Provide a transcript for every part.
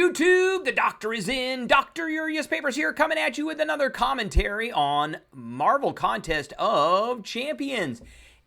YouTube, the doctor is in. Dr. Urias Papers here, coming at you with another commentary on Marvel Contest of Champions.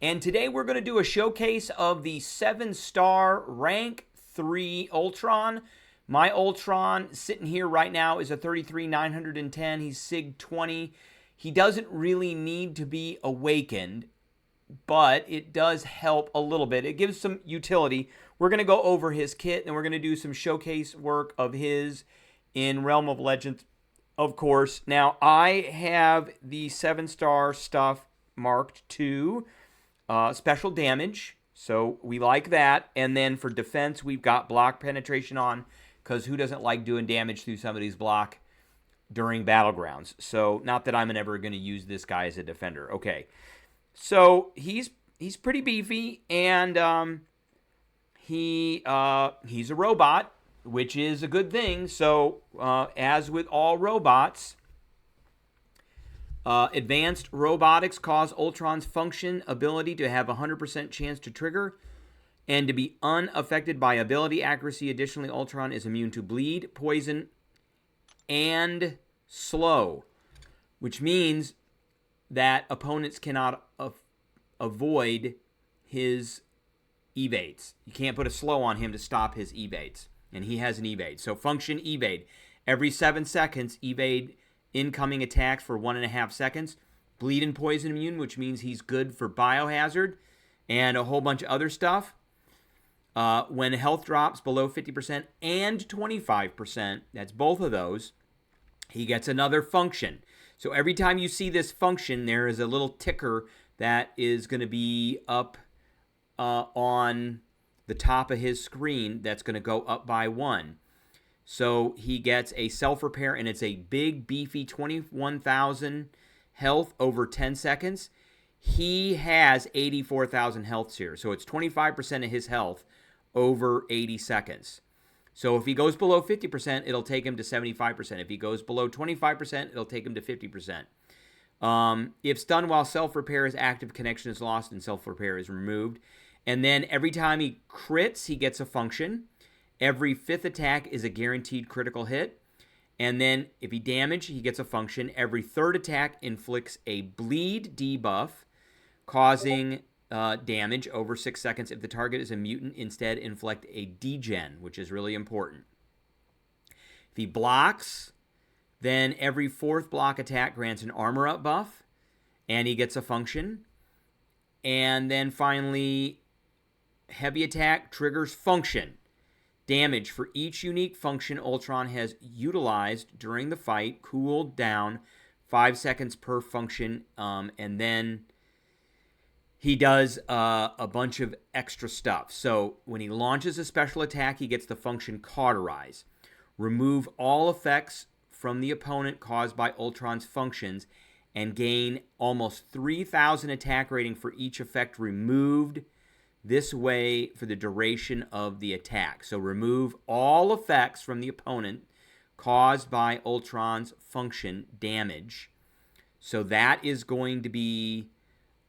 And today we're going to do a showcase of the 7-star rank 3 Ultron. My Ultron sitting here right now is a 33,910. He's Sig 20. He doesn't really need to be awakened, but it does help a little bit. It gives some utility. We're going to go over his kit, and we're going to do some showcase work of his in Realm of Legends, of course. Now, I have the 7-star stuff marked to special damage, so we like that. And then for defense, we've got block penetration on, because who doesn't like doing damage through somebody's block during Battlegrounds? So, not that I'm ever going to use this guy as a defender. Okay. So he's pretty beefy, and he's a robot, which is a good thing. So as with all robots, advanced robotics cause Ultron's function ability to have 100% chance to trigger and to be unaffected by ability accuracy. Additionally, Ultron is immune to bleed, poison, and slow, which means that opponents cannot avoid his evades. You can't put a slow on him to stop his evades, and he has an evade. So function evade. Every 7 seconds, evade incoming attacks for 1.5 seconds. Bleed and poison immune, which means he's good for biohazard and a whole bunch of other stuff. When health drops below 50% and 25%, that's both of those, he gets another function. So every time you see this function, there is a little ticker that is going to be up on the top of his screen that's going to go up by 1. So he gets a self-repair, and it's a big, beefy 21,000 health over 10 seconds. He has 84,000 health here, so it's 25% of his health over 80 seconds. So if he goes below 50%, it'll take him to 75%. If he goes below 25%, it'll take him to 50%. If stun while self-repair is active, connection is lost, and self-repair is removed. And then every time he crits, he gets a function. Every 5th attack is a guaranteed critical hit. And then if he damage, he gets a function. Every 3rd attack inflicts a bleed debuff, causing damage over 6 seconds. If the target is a mutant, instead inflict a degen, which is really important. If he blocks, then every 4th block attack grants an armor up buff, and he gets a function. And then finally, heavy attack triggers function. Damage for each unique function Ultron has utilized during the fight, cooled down 5 seconds per function, and then he does a bunch of extra stuff. So when he launches a special attack, he gets the function Cauterize. Remove all effects from the opponent caused by Ultron's functions and gain almost 3,000 attack rating for each effect removed this way for the duration of the attack. So remove all effects from the opponent caused by Ultron's function damage. So that is going to be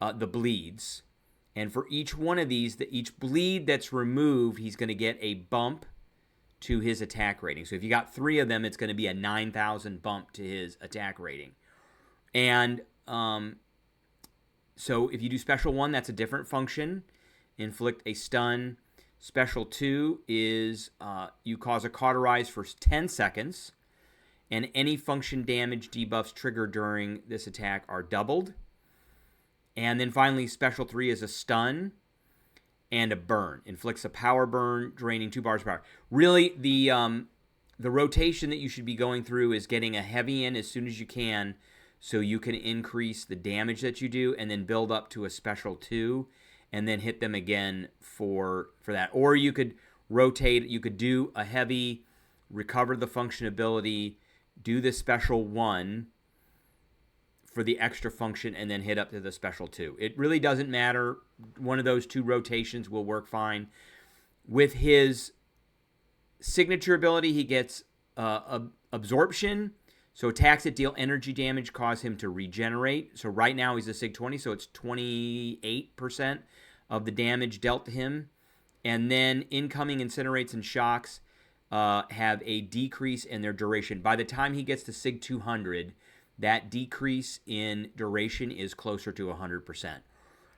the bleeds. And for each one of these, each bleed that's removed, he's going to get a bump to his attack rating. So if you got 3 of them, it's going to be a 9,000 bump to his attack rating. And so if you do special 1, that's a different function. Inflict a stun. Special 2 is you cause a cauterize for 10 seconds. And any function damage debuffs triggered during this attack are doubled. And then finally, special 3 is a stun and a burn. Inflicts a power burn, draining 2 bars of power. Really, the rotation that you should be going through is getting a heavy in as soon as you can, so you can increase the damage that you do, and then build up to a special 2, and then hit them again for that. Or you could rotate. You could do a heavy, recover the function ability, do the special 1 for the extra function, and then hit up to the special 2. It really doesn't matter. One of those 2 rotations will work fine. With his signature ability, he gets absorption. So attacks that deal energy damage cause him to regenerate. So right now he's a Sig 20, so it's 28% of the damage dealt to him. And then incoming incinerates and shocks have a decrease in their duration. By the time he gets to Sig 200, that decrease in duration is closer to 100%.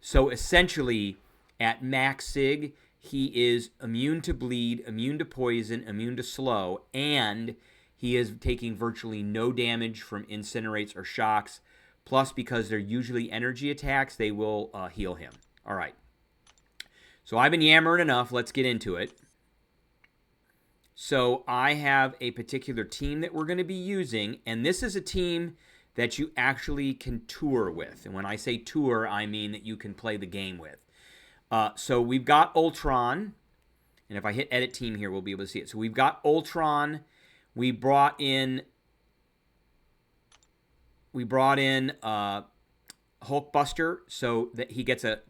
So essentially, at max Sig, he is immune to bleed, immune to poison, immune to slow, and he is taking virtually no damage from incinerates or shocks. Plus, because they're usually energy attacks, they will heal him. All right. So I've been yammering enough. Let's get into it. So I have a particular team that we're going to be using, and this is a team that you actually can tour with. And when I say tour, I mean that you can play the game with. So we've got Ultron, and if I hit edit team here, we'll be able to see it. So we've got Ultron. We brought in Hulkbuster so that he gets a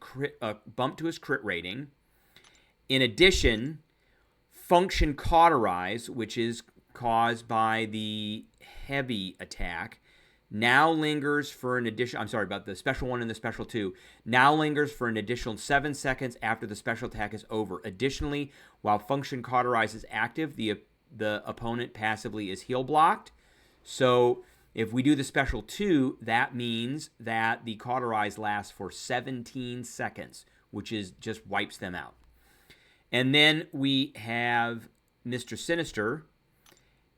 bump to his crit rating. In addition, Function Cauterize, which is caused by the heavy attack, now lingers for an additional, I'm sorry about the special 1 and the special 2, now lingers for an additional 7 seconds after the special attack is over. Additionally, while Function Cauterize is active, the opponent passively is heal blocked. So if we do the special 2, that means that the Cauterize lasts for 17 seconds, which is just wipes them out. And then we have Mr. Sinister,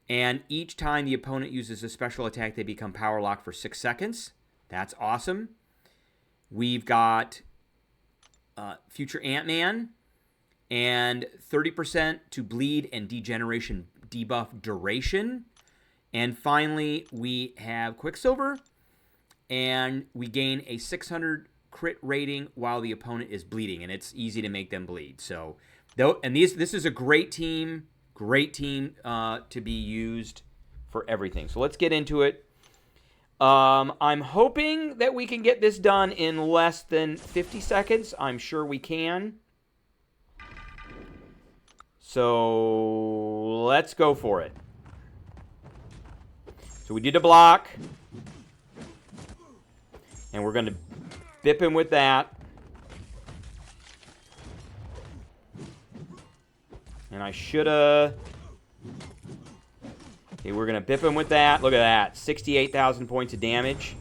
and each time the opponent uses a special attack, they become power locked for 6 seconds. That's awesome. We've got Future Ant-Man, and 30% to bleed and degeneration debuff duration. And finally, we have Quicksilver, and we gain a 600 crit rating while the opponent is bleeding, and it's easy to make them bleed. So, this is a great team to be used for everything. So let's get into it. I'm hoping that we can get this done in less than 50 seconds. I'm sure we can. So let's go for it. So we did a block, and we're going to bip him with that. And I should have... Okay, we're going to bip him with that. Look at that. 68,000 points of damage.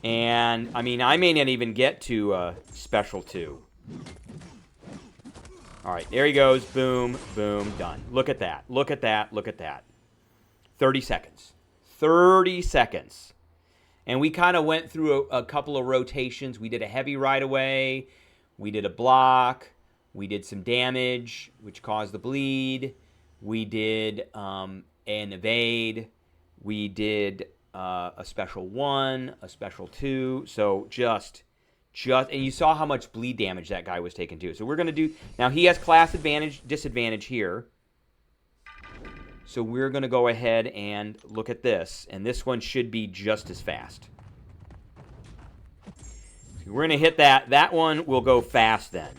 And, I mean, I may not even get to special 2. All right, there he goes. Boom, boom, done. Look at that. Look at that. Look at that. 30 seconds. 30 seconds. And we kind of went through a couple of rotations. We did a heavy right away. We did a block. We did some damage, which caused the bleed. We did an evade. We did a special 1, a special 2. So just, and you saw how much bleed damage that guy was taking too. So we're going to do, now he has class advantage, disadvantage here. So we're going to go ahead and look at this. And this one should be just as fast. So we're going to hit that. That one will go fast then.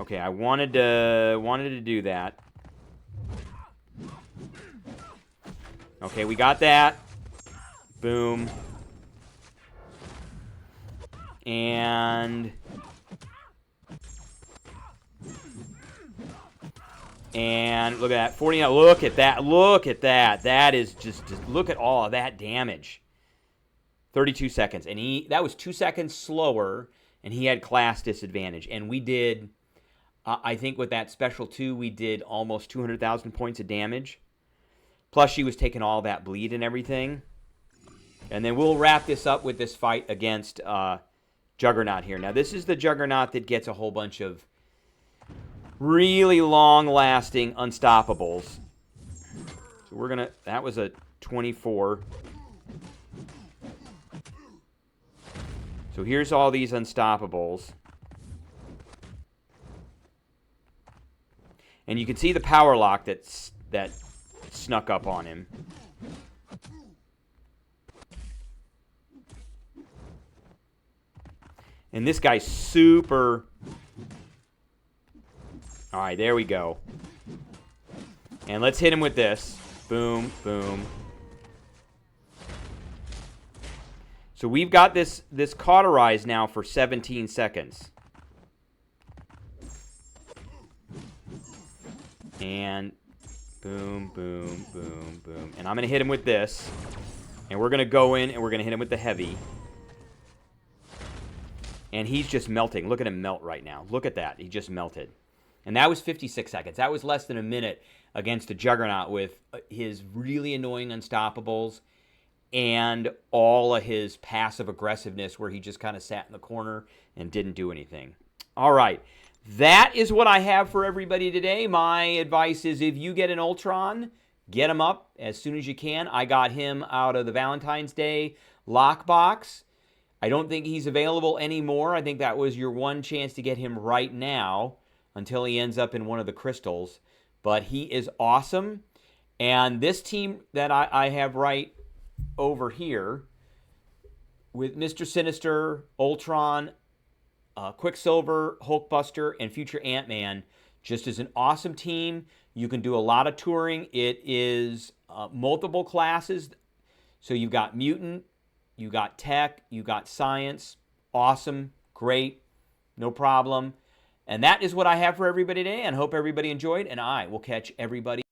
Okay, I wanted to do that. Okay, we got that. Boom. And look at that. 49. Look at that. Look at that. That is just look at all of that damage. 32 seconds. And that was 2 seconds slower, and he had class disadvantage. And we did, I think with that special 2, we did almost 200,000 points of damage. Plus, she was taking all that bleed and everything. And then we'll wrap this up with this fight against Juggernaut here. Now, this is the Juggernaut that gets a whole bunch of really long-lasting unstoppables. So we're going to... That was a 24. So here's all these unstoppables. And you can see the power lock that snuck up on him. And this guy's super... All right, there we go. And let's hit him with this. Boom, boom. So we've got this cauterized now for 17 seconds. And boom, boom, boom, boom. And I'm going to hit him with this. And we're going to go in and we're going to hit him with the heavy. And he's just melting. Look at him melt right now. Look at that. He just melted. And that was 56 seconds. That was less than a minute against a Juggernaut with his really annoying unstoppables and all of his passive aggressiveness where he just kind of sat in the corner and didn't do anything. All right. That is what I have for everybody today. My advice is if you get an Ultron, get him up as soon as you can. I got him out of the Valentine's Day lockbox. I don't think he's available anymore. I think that was your one chance to get him right now until he ends up in one of the crystals. But he is awesome. And this team that I have right over here with Mr. Sinister, Ultron, Quicksilver, Hulkbuster, and future Ant-Man just is an awesome team. You can do a lot of touring. It is multiple classes. So you've got Mutant, you got Tech, you got Science. Awesome, great, no problem. And that is what I have for everybody today, and hope everybody enjoyed, and I will catch everybody